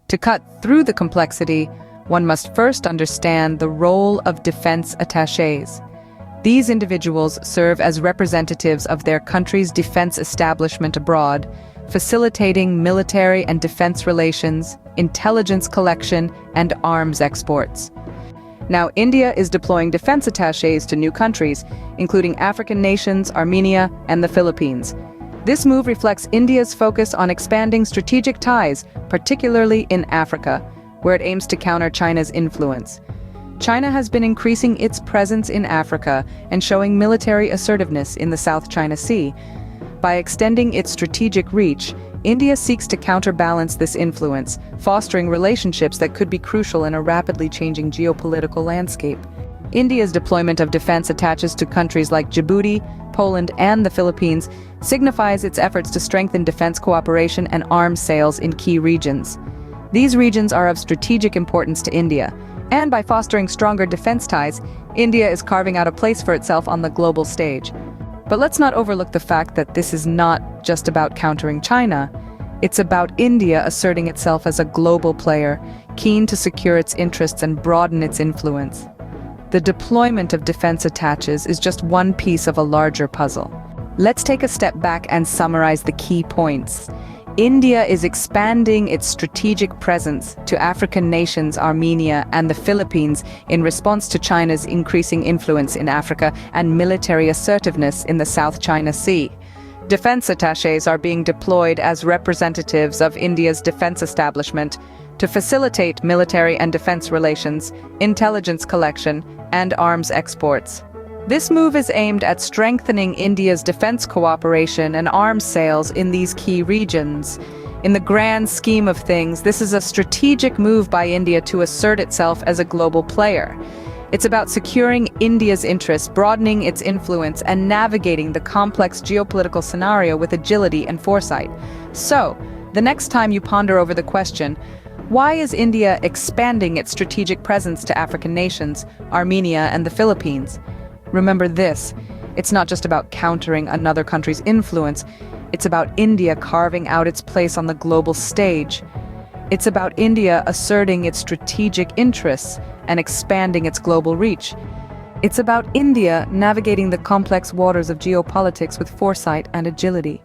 To cut through the complexity, one must first understand the role of defense attaches. These individuals serve as representatives of their country's defense establishment abroad, facilitating military and defense relations, intelligence collection, and arms exports. Now, India is deploying defense attaches to new countries, including African nations, Armenia, and the Philippines. This move reflects India's focus on expanding strategic ties, particularly in Africa, where it aims to counter China's influence. China has been increasing its presence in Africa and showing military assertiveness in the South China Sea. By extending its strategic reach, India seeks to counterbalance this influence, fostering relationships that could be crucial in a rapidly changing geopolitical landscape. India's deployment of defense attaches to countries like Djibouti, Poland, and the Philippines signifies its efforts to strengthen defense cooperation and arms sales in key regions. These regions are of strategic importance to India, and by fostering stronger defense ties, India is carving out a place for itself on the global stage. But let's not overlook the fact that this is not just about countering China. It's about India asserting itself as a global player, keen to secure its interests and broaden its influence. The deployment of defense attaches is just one piece of a larger puzzle. Let's take a step back and summarize the key points. India is expanding its strategic presence to African nations, Armenia, and the Philippines in response to China's increasing influence in Africa and military assertiveness in the South China Sea. Defense attaches are being deployed as representatives of India's defense establishment to facilitate military and defense relations, intelligence collection, and arms exports. This move is aimed at strengthening India's defense cooperation and arms sales in these key regions. In the grand scheme of things, this is a strategic move by India to assert itself as a global player. It's about securing India's interests, broadening its influence, and navigating the complex geopolitical scenario with agility and foresight. So, the next time you ponder over the question, why is India expanding its strategic presence to African nations, Armenia, and the Philippines? Remember this, it's not just about countering another country's influence, it's about India carving out its place on the global stage. It's about India asserting its strategic interests and expanding its global reach. It's about India navigating the complex waters of geopolitics with foresight and agility.